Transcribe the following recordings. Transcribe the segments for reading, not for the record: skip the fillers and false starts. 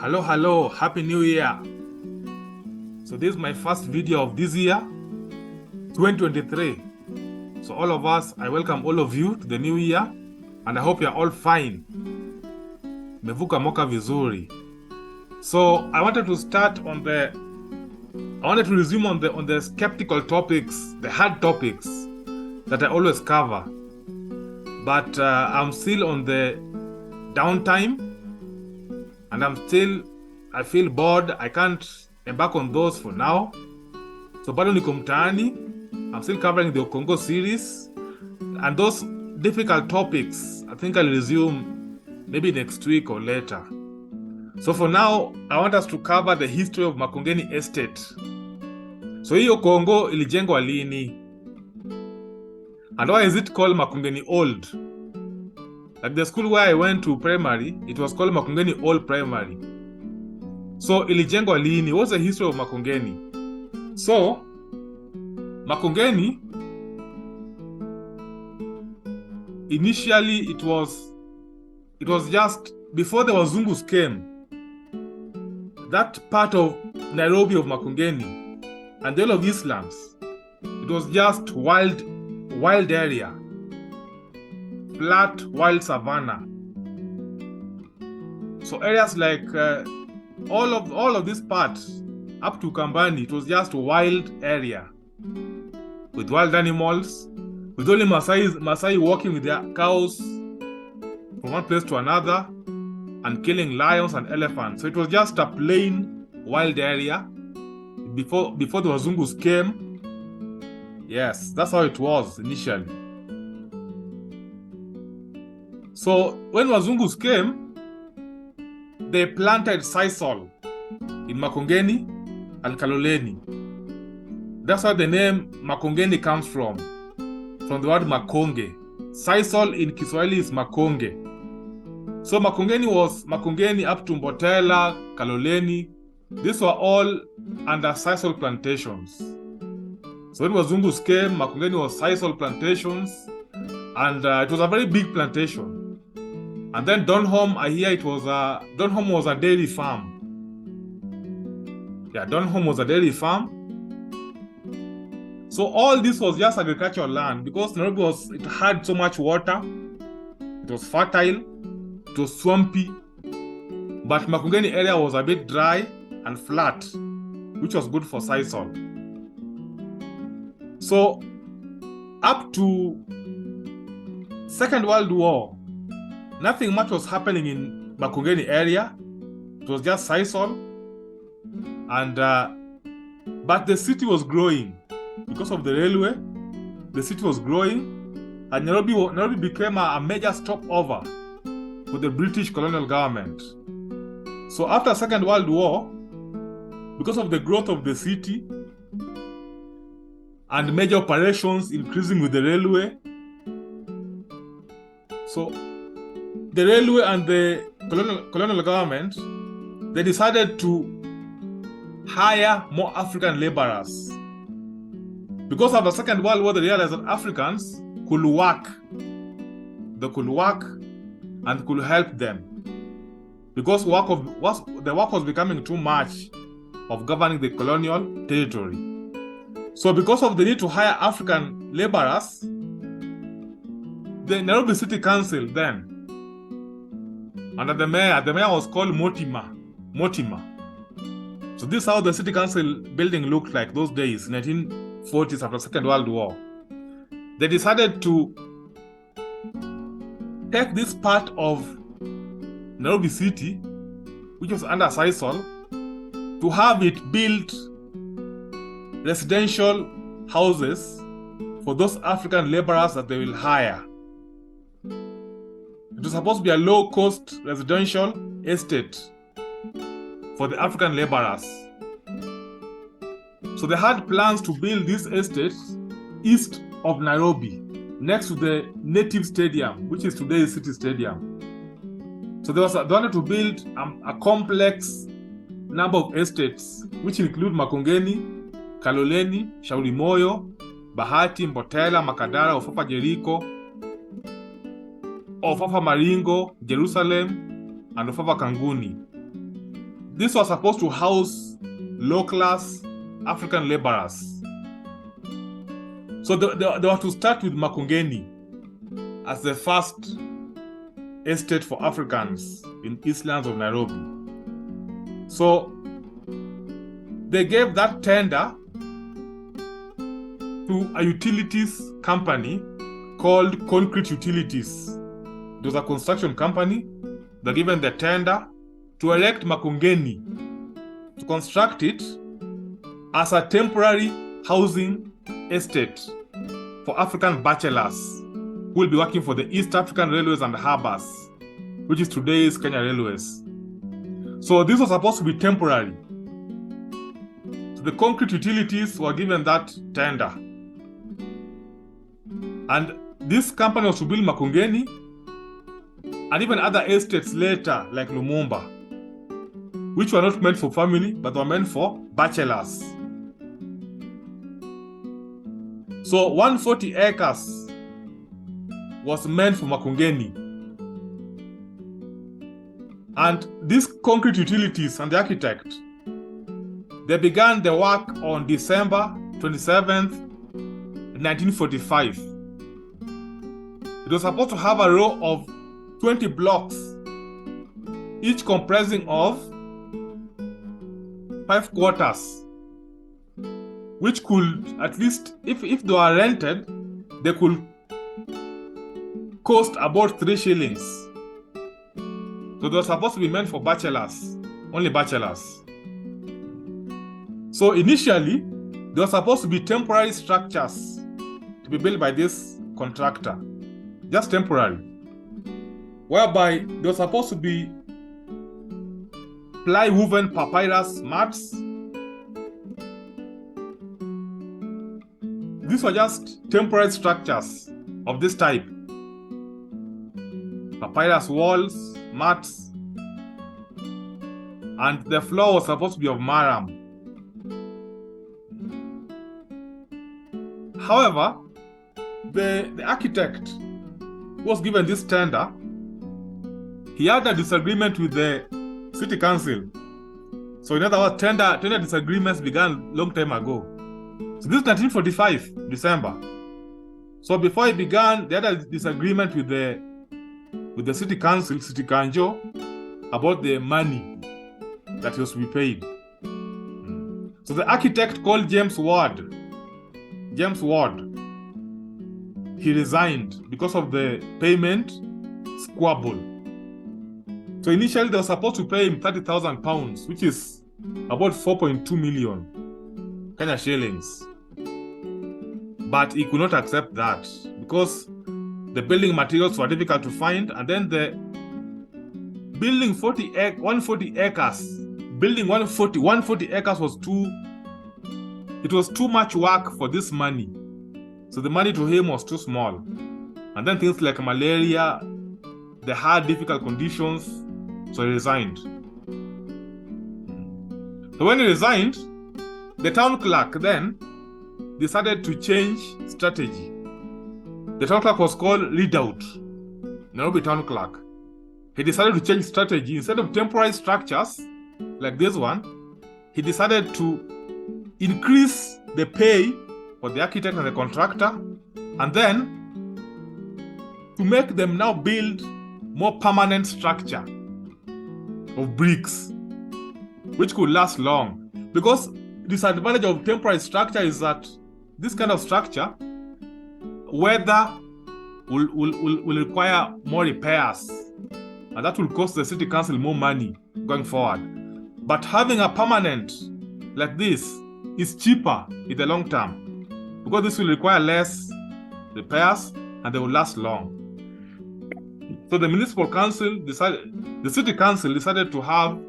Hello, Happy New Year. So this is my first video of this year, 2023. So all of us, I welcome all of you to the new year, and I hope you're all fine. Mevuka mwaka vizuri. So I wanted to resume on the skeptical topics, the hard topics that I always cover. But I'm still on the downtime, and I feel bored. I can't embark on those for now. So bado niko mtaani. I'm still covering the OKONGO series, and those difficult topics I think I'll resume maybe next week or later. So for now, I want us to cover the history of Makongeni Estate. So hii OKONGO ilijengwa lini? And why is it called Makongeni Old? Like the school where I went to primary, it was called Makongeni Old Primary. So ilijengwa lini? What's the history of Makongeni? So Makongeni, initially it was just before the Wazungus came. That part of Nairobi of Makongeni and the whole of Eastlands, it was just wild area, flat wild savanna. So areas like all of this part up to Kambani, it was just a wild area with wild animals, with only Masai walking with their cows from one place to another and killing lions and elephants. So it was just a plain wild area before the Wazungus came. Yes, that's how it was initially. So when Wazungus came, they planted sisal in Makongeni and Kaloleni. That's where the name Makongeni comes from the word Makonge. Sisal in Kiswahili is Makonge. So Makongeni was Makongeni up to Mbotela, Kaloleni. These were all under sisal plantations. So when Wazungus came, Makongeni was sisal plantations, and it was a very big plantation. And then Donholm, I hear Donholm was a dairy farm. Yeah, Donholm was a dairy farm. So all this was just agricultural land because Nairobi it had so much water. It was fertile. It was swampy. But Makongeni area was a bit dry and flat, which was good for sisal. So up to Second World War, nothing much was happening in Makongeni area. It was just sisal, and but the city was growing because of the railway. The city was growing, and Nairobi became a major stopover for the British colonial government. So after Second World War, because of the growth of the city and major operations increasing with the railway, so the railway and the colonial government, they decided to hire more African laborers. Because of the Second World War, they realized that Africans could work. They could work and could help them. Because the work was becoming too much of governing the colonial territory. So because of the need to hire African laborers, the Nairobi City Council then, under the mayor was called Mortimer. So this is how the City Council building looked like those days, 1940s after Second World War. They decided to take this part of Nairobi City, which was under sisal, to have it built residential houses for those African laborers that they will hire. It was supposed to be a low-cost residential estate for the African laborers. So they had plans to build this estate east of Nairobi, next to the Native Stadium, which is today's City Stadium. So they wanted to build a complex number of estates, which include Makongeni, Kaloleni, Shauri Moyo, Bahati, Mbotela, Makadara, Ofafa Jericho, Ofafa Maringo, Jerusalem, and Ofafa Kanguni. this was supposed to house low-class African laborers. So they were to start with Makongeni as the first estate for Africans in Eastlands of Nairobi. So they gave that tender to a utilities company called Concrete Utilities. It was a construction company. They're given the tender to erect Makongeni, to construct it as a temporary housing estate for African bachelors who will be working for the East African Railways and Harbors, which is today's Kenya Railways. So this was supposed to be temporary. So the Concrete Utilities were given that tender. And this company was to build Makongeni and even other estates later, like Lumumba, which were not meant for family, but were meant for bachelors. So 140 acres was meant for Makongeni. And these Concrete Utilities and the architect, they began the work on December 27th, 1945. It was supposed to have a row of 20 blocks, each comprising of 5 quarters, which could, at least if they were rented, they could cost about 3 shillings. So they were supposed to be meant for bachelors, only bachelors. So initially, they were supposed to be temporary structures to be built by this contractor, just temporary, whereby they were supposed to be ply-woven papyrus mats. These were just temporary structures of this type. Papyrus walls, mats, and the floor was supposed to be of marram. However, the architect who was given this tender, he had a disagreement with the city council. So in other words, tender disagreements began long time ago. So this is 1945, December. So before it began, they had a disagreement with the city council, City Kanjo, about the money that was to be paid. So the architect called James Ward, he resigned because of the payment squabble. So initially they were supposed to pay him 30,000 pounds, which is about 4.2 million Kenya shillings. But he could not accept that because the building materials were difficult to find, and then the building 140 acres, building 140 acres was too much work for this money. So the money to him was too small. And then things like malaria, the hard, difficult conditions, so he resigned. So when he resigned, the town clerk then decided to change strategy. The town clerk was called Readout, Nairobi town clerk. He decided to change strategy. Instead of temporary structures like this one, he decided to increase the pay for the architect and the contractor, and then to make them now build more permanent structure of bricks, which could last long. Because the disadvantage of temporary structure is that this kind of structure, weather will require more repairs, and that will cost the city council more money going forward. But having a permanent like this is cheaper in the long term, because this will require less repairs and they will last long. So the city council decided to have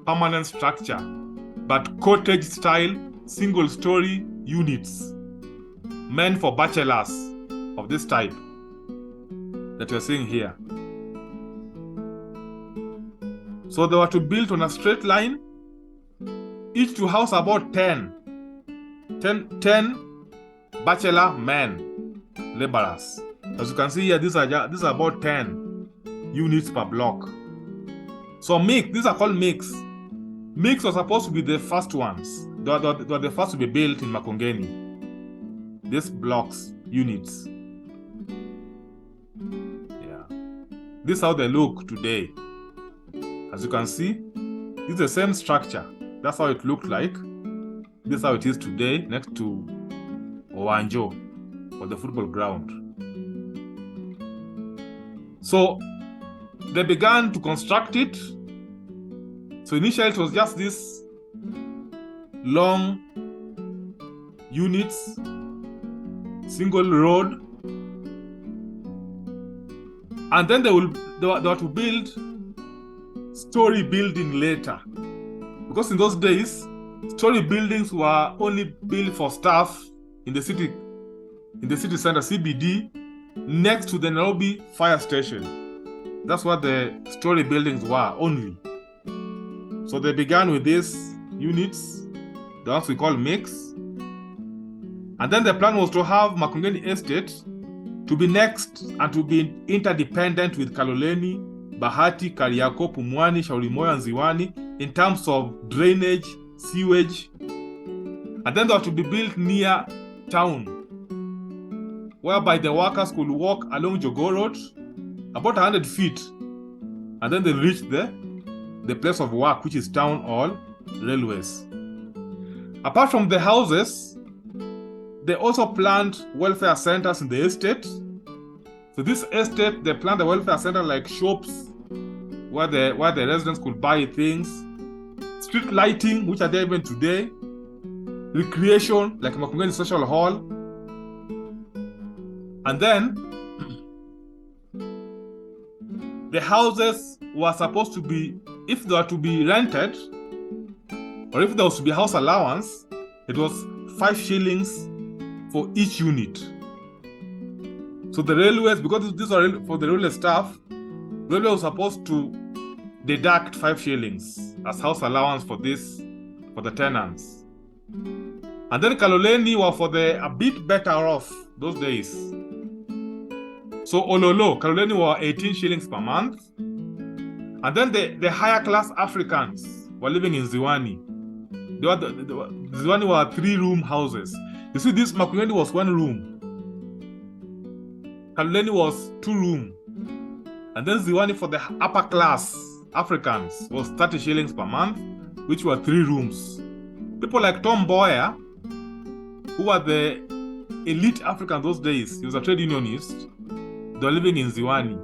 permanent structure, but cottage style, single story units meant for bachelors of this type that you're seeing here. So they were to build on a straight line, each to house about 10 bachelor men, laborers. As you can see here, these are about 10 units per block. So these are called mix. Mix was supposed to be the first ones. They were the first to be built in Makongeni. These blocks, units. Yeah. This is how they look today. As you can see, it's the same structure. That's how it looked like. This is how it is today, next to Owanjo, or the football ground. So they began to construct it. So initially it was just this long units, single road, and then they were to build story building later, because in those days story buildings were only built for staff in the city center CBD, next to the Nairobi fire station. That's what the story buildings were only. So they began with these units, the ones we call mix. And then the plan was to have Makongeni Estate to be next and to be interdependent with Kaloleni, Bahati, Kariako, Pumwani, Shaurimoyo, and Ziwani in terms of drainage, sewage. And then they were to be built near town, whereby the workers could walk along Jogoo Road about 100 feet, and then they reached the place of work, which is town or railways. Apart from the houses, they also planned welfare centers in the estate. So this estate, they planned the welfare center like shops where the residents could buy things, street lighting, which are there even today, recreation like Makongeni Social Hall, and then the houses were supposed to be, if they were to be rented, or if there was to be house allowance, it was 5 shillings for each unit. So the railways, because these are for the railway staff, railway was supposed to deduct 5 shillings as house allowance for the tenants. And then Kaloleni were for a bit better off those days. So Ololo, Kaloleni were 18 shillings per month. And then the higher class Africans were living in Ziwani. Ziwani were 3-room houses. You see, this Makongeni was 1 room. Kaloleni was 2-room. And then Ziwani for the upper class Africans was 30 shillings per month, which were 3 rooms. People like Tom Boyer, who were the elite Africans those days, he was a trade unionist, they were living in Ziwani.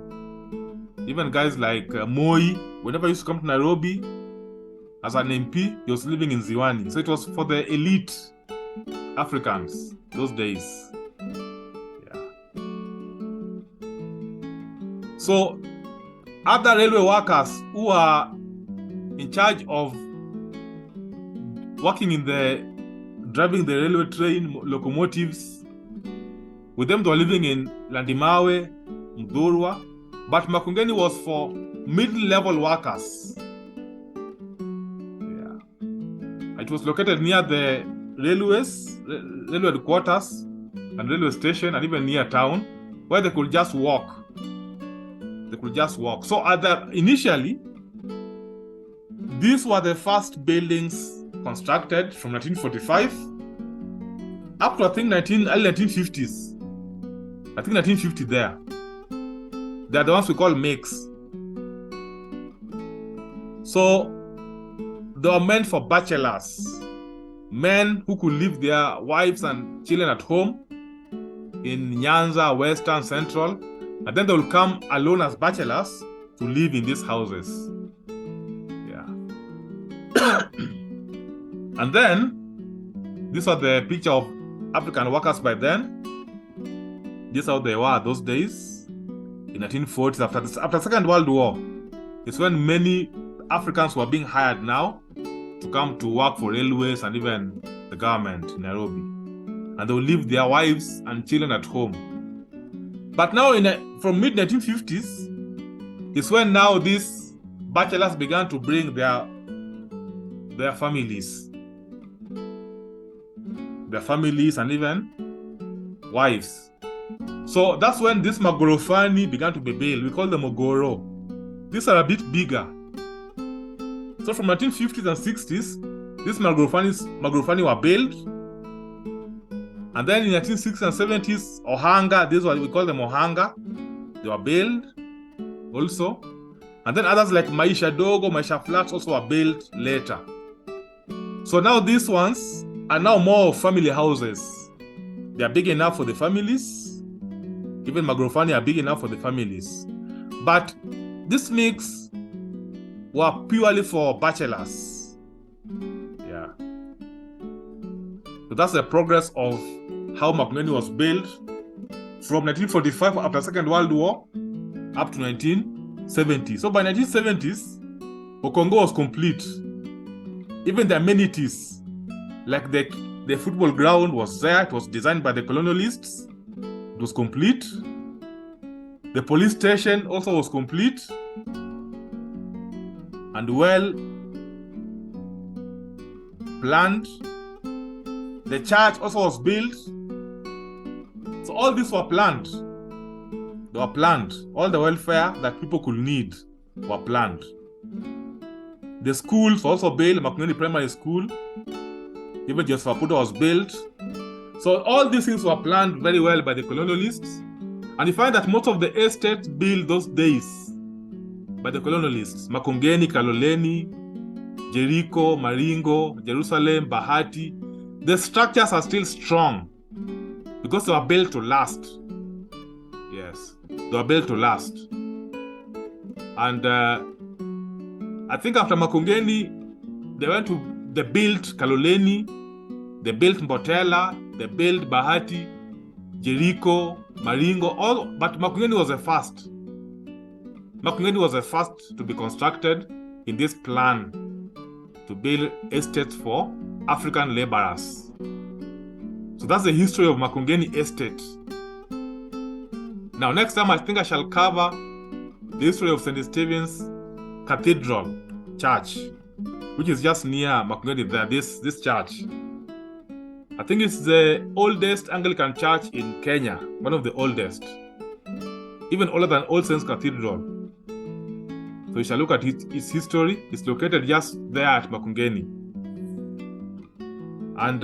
Even guys like Moi, whenever he used to come to Nairobi as an MP, he was living in Ziwani. So it was for the elite Africans those days. Yeah. So other railway workers who are in charge of working driving the railway train locomotives, with them they were living in Landimawe, Mdurwa, but Makongeni was for mid-level workers. Yeah. It was located near the railways, railway headquarters and railway station, and even near town, where they could just walk. So initially, these were the first buildings constructed from 1945 up to I think early 1950s. I think 1950 there. They are the ones we call mix. So they were meant for bachelors, men who could leave their wives and children at home in Nyanza, Western, Central, and then they will come alone as bachelors to live in these houses. Yeah. And then, these are the picture of African workers by then. This is how they were those days. In 1940s, after the Second World War, it's when many Africans were being hired now to come to work for railways and even the government in Nairobi. And they will leave their wives and children at home. But now, from mid-1950s, is when now these bachelors began to bring their families and even wives. So that's when this Magorofani began to be built. We call them Mogoro. These are a bit bigger. So from 1950s and 60s, these Magorofani were built. And then in 1960s and 70s, Ohanga, this is what we call them Ohanga, they were built also. And then others like Maisha Dogo, Maisha Flats also were built later. So now these ones are now more family houses. They are big enough for the families. Even Magorofani are big enough for the families. But this mix were purely for bachelors. Yeah. So that's the progress of how Makongeni was built from 1945 after the Second World War up to 1970. So by 1970s, OKONGO was complete. Even the amenities, like the football ground was there. It was designed by the colonialists. It was complete. The police station also was complete and well planned. The church also was built. So all these were planned. They were planned. All the welfare that people could need were planned. The schools were also built. Makongeni Primary School, even Joseph Aputo was built. So all these things were planned very well by the colonialists. And you find that most of the estates built those days by the colonialists, Makongeni, Kaloleni, Jericho, Maringo, Jerusalem, Bahati, the structures are still strong because they were built to last. Yes, they were built to last. And I think after Makongeni, they built Kaloleni, they built Mbotela, they built Bahati, Jericho, Maringo, but Makongeni was the first. Makongeni was the first to be constructed in this plan to build estates for African laborers. So that's the history of Makongeni Estate. Now, next time I think I shall cover the history of St. Stephen's Cathedral Church, which is just near Makongeni there, this church. I think it's the oldest Anglican church in Kenya, one of the oldest. Even older than All Saints Cathedral. So you shall look at its history. It's located just there at Makongeni. And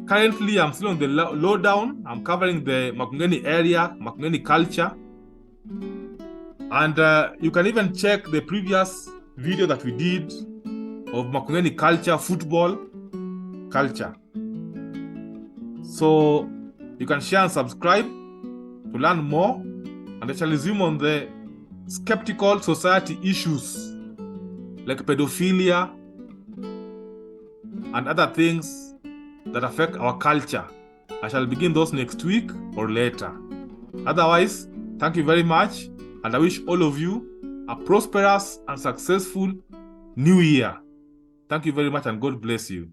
currently I'm still on the lowdown. I'm covering the Makongeni area, Makongeni culture. And you can even check the previous video that we did of Makongeni culture, football culture. So you can share and subscribe to learn more. And I shall resume on the skeptical society issues like pedophilia and other things that affect our culture. I shall begin those next week or later. Otherwise, thank you very much, and I wish all of you a prosperous and successful new year. Thank you very much, and God bless you.